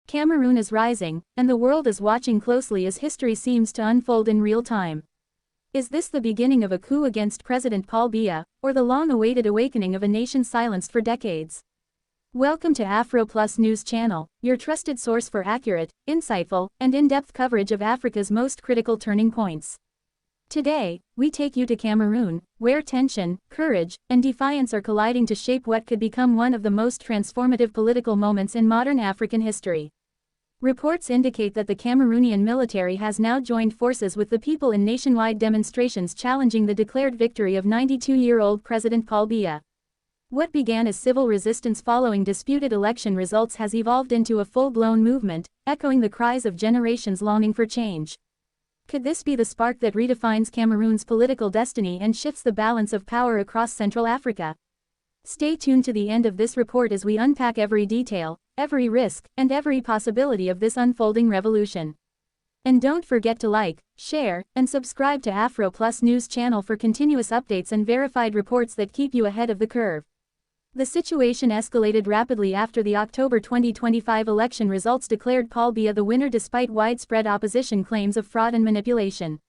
Cameroon is rising, and the world is watching closely as history seems to unfold in real time. Is this the beginning of a coup against President Paul Biya, or the long-awaited awakening of a nation silenced for decades? Welcome to Afro Plus News Channel, your trusted source for accurate, insightful, and in-depth coverage of Africa's most critical turning points. Today, we take you to Cameroon, where tension, courage, and defiance are colliding to shape what could become one of the most transformative political moments in modern African history. Reports indicate that the Cameroonian military has now joined forces with the people in nationwide demonstrations challenging the declared victory of 92-year-old President Paul Biya. What began as civil resistance following disputed election results has evolved into a full-blown movement, echoing the cries of generations longing for change. Could this be the spark that redefines Cameroon's political destiny and shifts the balance of power across Central Africa? Stay tuned to the end of this report as we unpack every detail, every risk, and every possibility of this unfolding revolution. And don't forget to like, share, and subscribe to Afro Plus News Channel for continuous updates and verified reports that keep you ahead of the curve. The situation escalated rapidly after the October 2025 election results declared Paul Biya the winner despite widespread opposition claims of fraud and manipulation.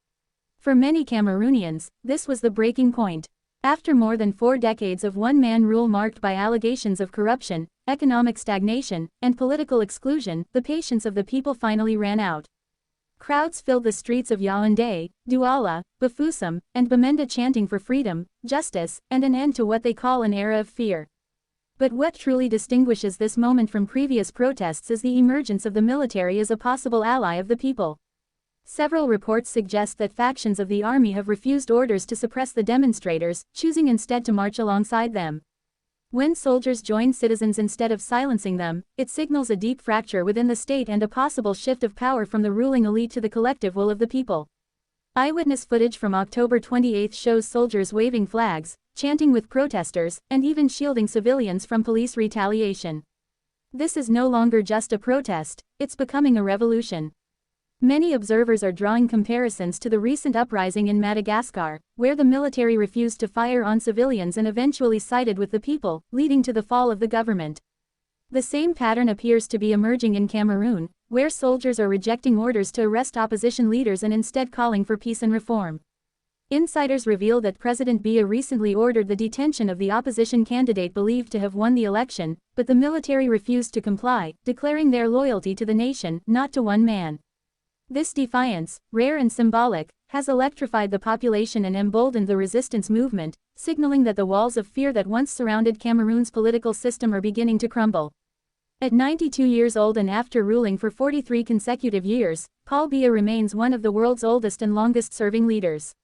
For many Cameroonians, this was the breaking point. After more than 4 decades of one-man rule marked by allegations of corruption, economic stagnation, and political exclusion, the patience of the people finally ran out. Crowds filled the streets of Yaoundé, Douala, Bafoussam, and Bamenda chanting for freedom, justice, and an end to what they call an era of fear. But what truly distinguishes this moment from previous protests is the emergence of the military as a possible ally of the people. Several reports suggest that factions of the army have refused orders to suppress the demonstrators, choosing instead to march alongside them. When soldiers join citizens instead of silencing them, it signals a deep fracture within the state and a possible shift of power from the ruling elite to the collective will of the people. Eyewitness footage from October 28 shows soldiers waving flags, chanting with protesters, and even shielding civilians from police retaliation. This is no longer just a protest, it's becoming a revolution. Many observers are drawing comparisons to the recent uprising in Madagascar, where the military refused to fire on civilians and eventually sided with the people, leading to the fall of the government. The same pattern appears to be emerging in Cameroon, where soldiers are rejecting orders to arrest opposition leaders and instead calling for peace and reform. Insiders reveal that President Biya recently ordered the detention of the opposition candidate believed to have won the election, but the military refused to comply, declaring their loyalty to the nation, not to one man. This defiance, rare and symbolic, has electrified the population and emboldened the resistance movement, signaling that the walls of fear that once surrounded Cameroon's political system are beginning to crumble. At 92 years old and after ruling for 43 consecutive years, Paul Biya remains one of the world's oldest and longest-serving leaders.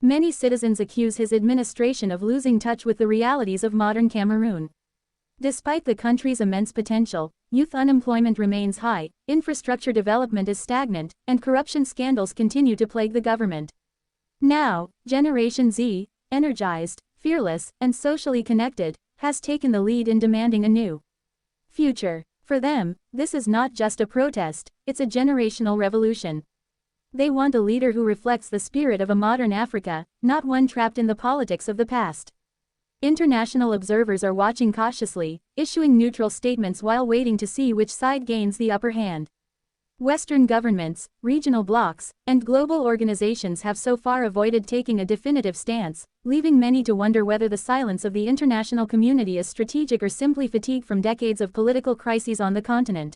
Many citizens accuse his administration of losing touch with the realities of modern Cameroon. Despite the country's immense potential, youth unemployment remains high, infrastructure development is stagnant, and corruption scandals continue to plague the government. Now, Generation Z, energized, fearless, and socially connected, has taken the lead in demanding a new future. For them, this is not just a protest, it's a generational revolution. They want a leader who reflects the spirit of a modern Africa, not one trapped in the politics of the past. International observers are watching cautiously, issuing neutral statements while waiting to see which side gains the upper hand. Western governments, regional blocs, and global organizations have so far avoided taking a definitive stance, leaving many to wonder whether the silence of the international community is strategic or simply fatigue from decades of political crises on the continent.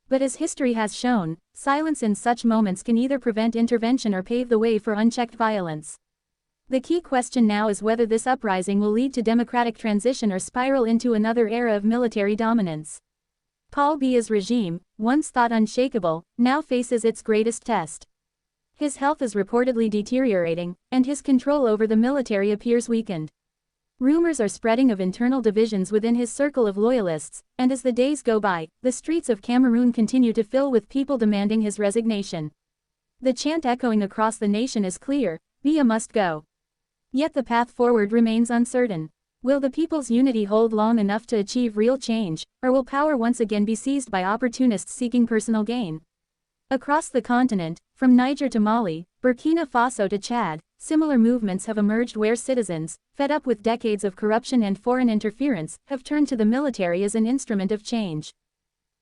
But as history has shown, silence in such moments can either prevent intervention or pave the way for unchecked violence. The key question now is whether this uprising will lead to democratic transition or spiral into another era of military dominance. Paul Biya's regime, once thought unshakable, now faces its greatest test. His health is reportedly deteriorating, and his control over the military appears weakened. Rumors are spreading of internal divisions within his circle of loyalists, and as the days go by, the streets of Cameroon continue to fill with people demanding his resignation. The chant echoing across the nation is clear: Biya must go. Yet the path forward remains uncertain. Will the people's unity hold long enough to achieve real change, or will power once again be seized by opportunists seeking personal gain? Across the continent, from Niger to Mali, Burkina Faso to Chad, similar movements have emerged where citizens, fed up with decades of corruption and foreign interference, have turned to the military as an instrument of change.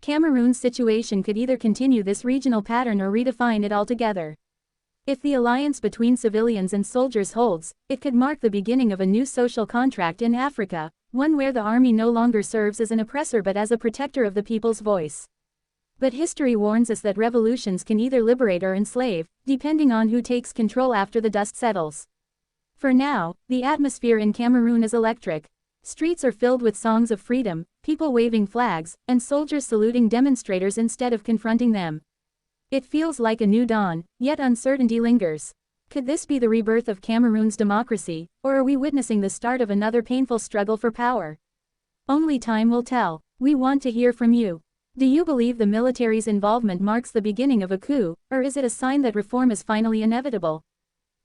Cameroon's situation could either continue this regional pattern or redefine it altogether. If the alliance between civilians and soldiers holds, it could mark the beginning of a new social contract in Africa, one where the army no longer serves as an oppressor but as a protector of the people's voice. But history warns us that revolutions can either liberate or enslave, depending on who takes control after the dust settles. For now, the atmosphere in Cameroon is electric. Streets are filled with songs of freedom, people waving flags, and soldiers saluting demonstrators instead of confronting them. It feels like a new dawn, yet uncertainty lingers. Could this be the rebirth of Cameroon's democracy, or are we witnessing the start of another painful struggle for power? Only time will tell. We want to hear from you. Do you believe the military's involvement marks the beginning of a coup, or is it a sign that reform is finally inevitable?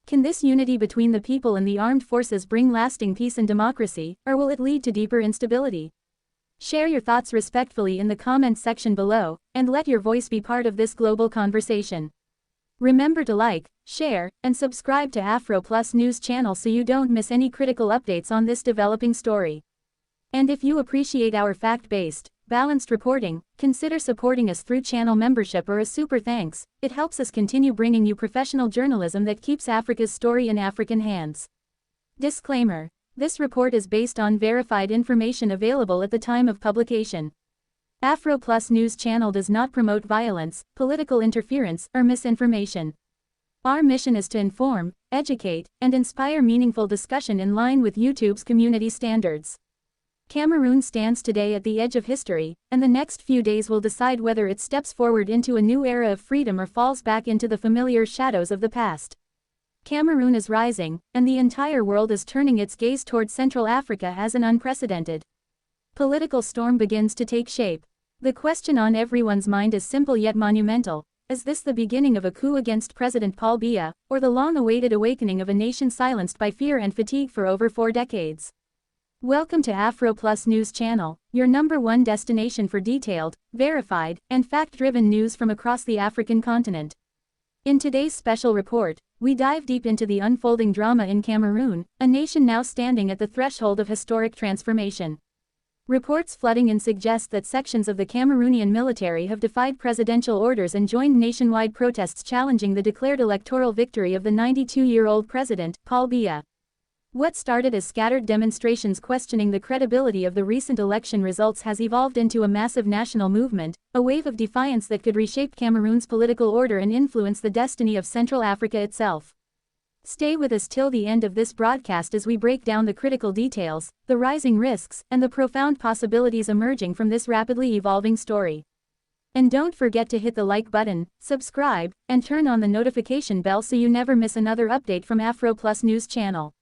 Can this unity between the people and the armed forces bring lasting peace and democracy, or will it lead to deeper instability? Share your thoughts respectfully in the comments section below, and let your voice be part of this global conversation. Remember to like, share, and subscribe to Afro Plus News Channel so you don't miss any critical updates on this developing story. And if you appreciate our fact-based, balanced reporting, consider supporting us through channel membership or a super thanks. It helps us continue bringing you professional journalism that keeps Africa's story in African hands. Disclaimer: this report is based on verified information available at the time of publication. Afro Plus News Channel does not promote violence, political interference, or misinformation. Our mission is to inform, educate, and inspire meaningful discussion in line with YouTube's community standards. Cameroon stands today at the edge of history, and the next few days will decide whether it steps forward into a new era of freedom or falls back into the familiar shadows of the past. Cameroon is rising, and the entire world is turning its gaze towards Central Africa as an unprecedented political storm begins to take shape. The question on everyone's mind is simple yet monumental: is this the beginning of a coup against President Paul Biya, or the long-awaited awakening of a nation silenced by fear and fatigue for over 4 decades? Welcome to Afro Plus News Channel, your #1 destination for detailed, verified, and fact-driven news from across the African continent. In today's special report, we dive deep into the unfolding drama in Cameroon, a nation now standing at the threshold of historic transformation. Reports flooding in suggest that sections of the Cameroonian military have defied presidential orders and joined nationwide protests challenging the declared electoral victory of the 92-year-old President, Paul Biya. What started as scattered demonstrations questioning the credibility of the recent election results has evolved into a massive national movement, a wave of defiance that could reshape Cameroon's political order and influence the destiny of Central Africa itself. Stay with us till the end of this broadcast as we break down the critical details, the rising risks, and the profound possibilities emerging from this rapidly evolving story. And don't forget to hit the like button, subscribe, and turn on the notification bell so you never miss another update from Afro Plus News Channel.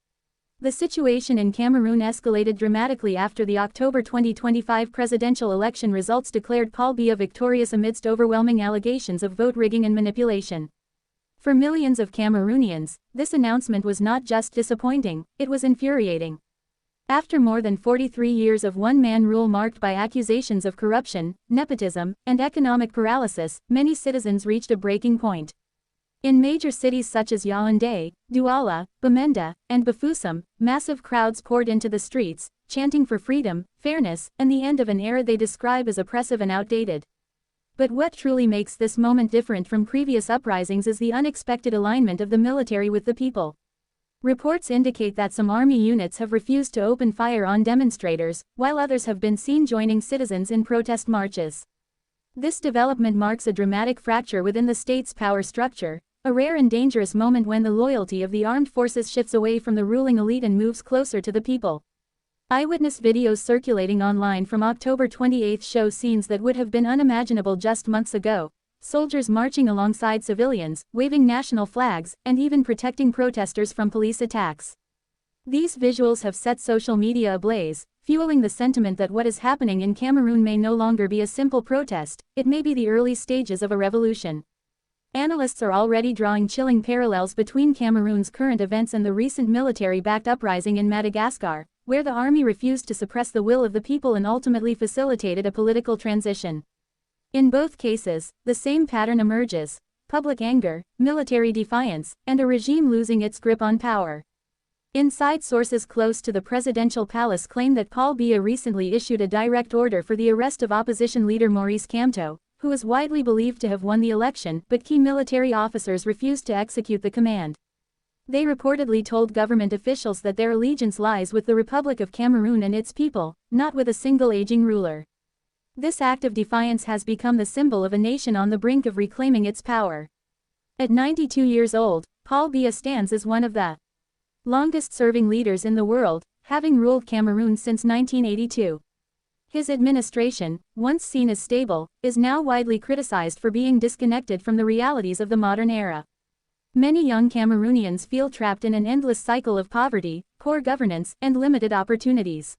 The situation in Cameroon escalated dramatically after the October 2025 presidential election results declared Paul Biya victorious amidst overwhelming allegations of vote rigging and manipulation. For millions of Cameroonians, this announcement was not just disappointing, it was infuriating. After more than 43 years of one-man rule marked by accusations of corruption, nepotism, and economic paralysis, many citizens reached a breaking point. In major cities such as Yaoundé, Douala, Bamenda, and Bafoussam, massive crowds poured into the streets, chanting for freedom, fairness, and the end of an era they describe as oppressive and outdated. But what truly makes this moment different from previous uprisings is the unexpected alignment of the military with the people. Reports indicate that some army units have refused to open fire on demonstrators, while others have been seen joining citizens in protest marches. This development marks a dramatic fracture within the state's power structure, a rare and dangerous moment when the loyalty of the armed forces shifts away from the ruling elite and moves closer to the people. Eyewitness videos circulating online from October 28 show scenes that would have been unimaginable just months ago: soldiers marching alongside civilians, waving national flags, and even protecting protesters from police attacks. These visuals have set social media ablaze, fueling the sentiment that what is happening in Cameroon may no longer be a simple protest, it may be the early stages of a revolution. Analysts are already drawing chilling parallels between Cameroon's current events and the recent military-backed uprising in Madagascar, where the army refused to suppress the will of the people and ultimately facilitated a political transition. In both cases, the same pattern emerges: public anger, military defiance, and a regime losing its grip on power. Inside sources close to the presidential palace claim that Paul Biya recently issued a direct order for the arrest of opposition leader Maurice Kamto, who is widely believed to have won the election, but key military officers refused to execute the command. They reportedly told government officials that their allegiance lies with the Republic of Cameroon and its people, not with a single aging ruler. This act of defiance has become the symbol of a nation on the brink of reclaiming its power. At 92 years old, Paul Biya stands as one of the longest-serving leaders in the world, having ruled Cameroon since 1982. His administration, once seen as stable, is now widely criticized for being disconnected from the realities of the modern era. Many young Cameroonians feel trapped in an endless cycle of poverty, poor governance, and limited opportunities.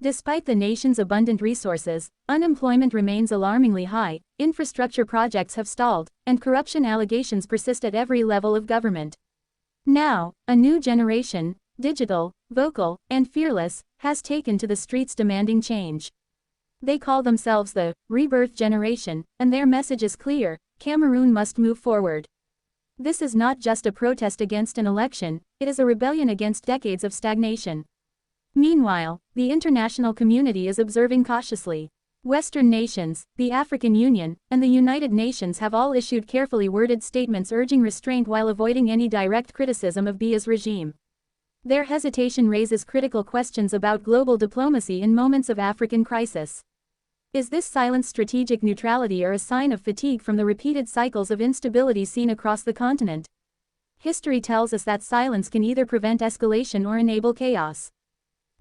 Despite the nation's abundant resources, unemployment remains alarmingly high, infrastructure projects have stalled, and corruption allegations persist at every level of government. Now, a new generation, digital, vocal, and fearless, has taken to the streets demanding change. They call themselves the rebirth generation, and their message is clear: Cameroon must move forward. This is not just a protest against an election, it is a rebellion against decades of stagnation. Meanwhile, the international community is observing cautiously. Western nations, the African Union, and the United Nations have all issued carefully worded statements urging restraint while avoiding any direct criticism of Biya's regime. Their hesitation raises critical questions about global diplomacy in moments of African crisis. Is this silent strategic neutrality or a sign of fatigue from the repeated cycles of instability seen across the continent? History tells us that silence can either prevent escalation or enable chaos.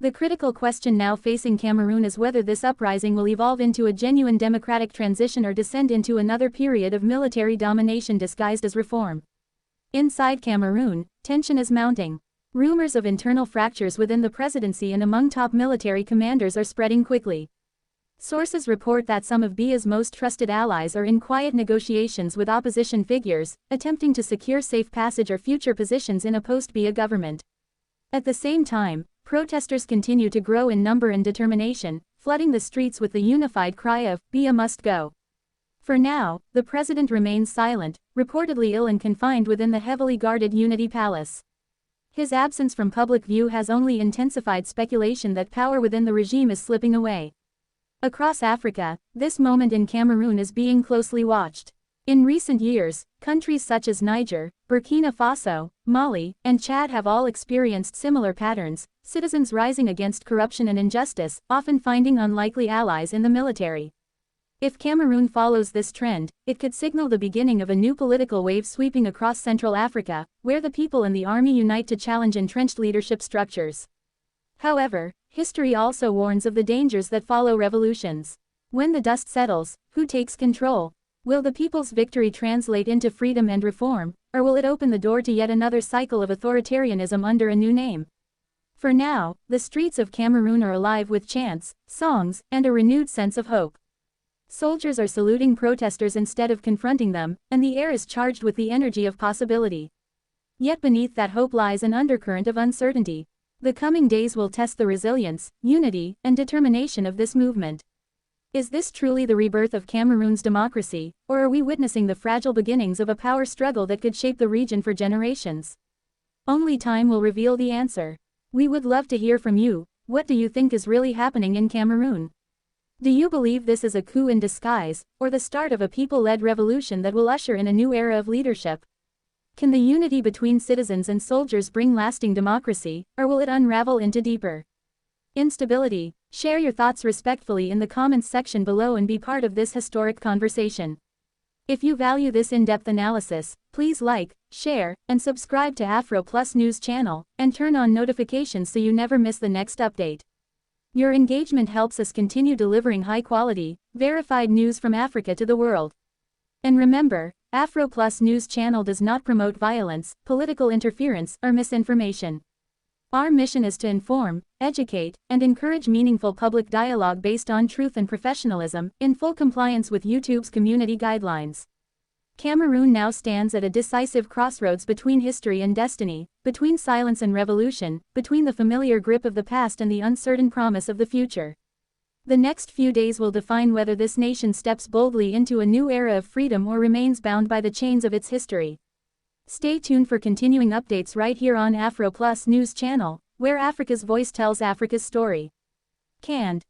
The critical question now facing Cameroon is whether this uprising will evolve into a genuine democratic transition or descend into another period of military domination disguised as reform. Inside Cameroon, tension is mounting. Rumors of internal fractures within the presidency and among top military commanders are spreading quickly. Sources report that some of Biya's most trusted allies are in quiet negotiations with opposition figures, attempting to secure safe passage or future positions in a post-Biya government. At the same time, protesters continue to grow in number and determination, flooding the streets with the unified cry of, "Biya must go." For now, the president remains silent, reportedly ill and confined within the heavily guarded Unity Palace. His absence from public view has only intensified speculation that power within the regime is slipping away. Across Africa, this moment in Cameroon is being closely watched. In recent years, countries such as Niger, Burkina Faso, Mali, and Chad have all experienced similar patterns, citizens rising against corruption and injustice, often finding unlikely allies in the military. If Cameroon follows this trend, it could signal the beginning of a new political wave sweeping across Central Africa, where the people and the army unite to challenge entrenched leadership structures. However, history also warns of the dangers that follow revolutions. When the dust settles, who takes control? Will the people's victory translate into freedom and reform, or will it open the door to yet another cycle of authoritarianism under a new name? For now, the streets of Cameroon are alive with chants, songs, and a renewed sense of hope. Soldiers are saluting protesters instead of confronting them, and the air is charged with the energy of possibility. Yet beneath that hope lies an undercurrent of uncertainty. The coming days will test the resilience, unity, and determination of this movement. Is this truly the rebirth of Cameroon's democracy, or are we witnessing the fragile beginnings of a power struggle that could shape the region for generations? Only time will reveal the answer. We would love to hear from you. What do you think is really happening in Cameroon? Do you believe this is a coup in disguise, or the start of a people-led revolution that will usher in a new era of leadership? Can the unity between citizens and soldiers bring lasting democracy, or will it unravel into deeper instability? Share your thoughts respectfully in the comments section below and be part of this historic conversation. If you value this in-depth analysis, please like, share, and subscribe to Afro Plus News Channel, and turn on notifications so you never miss the next update. Your engagement helps us continue delivering high-quality, verified news from Africa to the world. And remember, Afro Plus News Channel does not promote violence, political interference, or misinformation. Our mission is to inform, educate, and encourage meaningful public dialogue based on truth and professionalism, in full compliance with YouTube's community guidelines. Cameroon now stands at a decisive crossroads between history and destiny, between silence and revolution, between the familiar grip of the past and the uncertain promise of the future. The next few days will define whether this nation steps boldly into a new era of freedom or remains bound by the chains of its history. Stay tuned for continuing updates right here on Afro Plus News Channel, where Africa's voice tells Africa's story. Canned.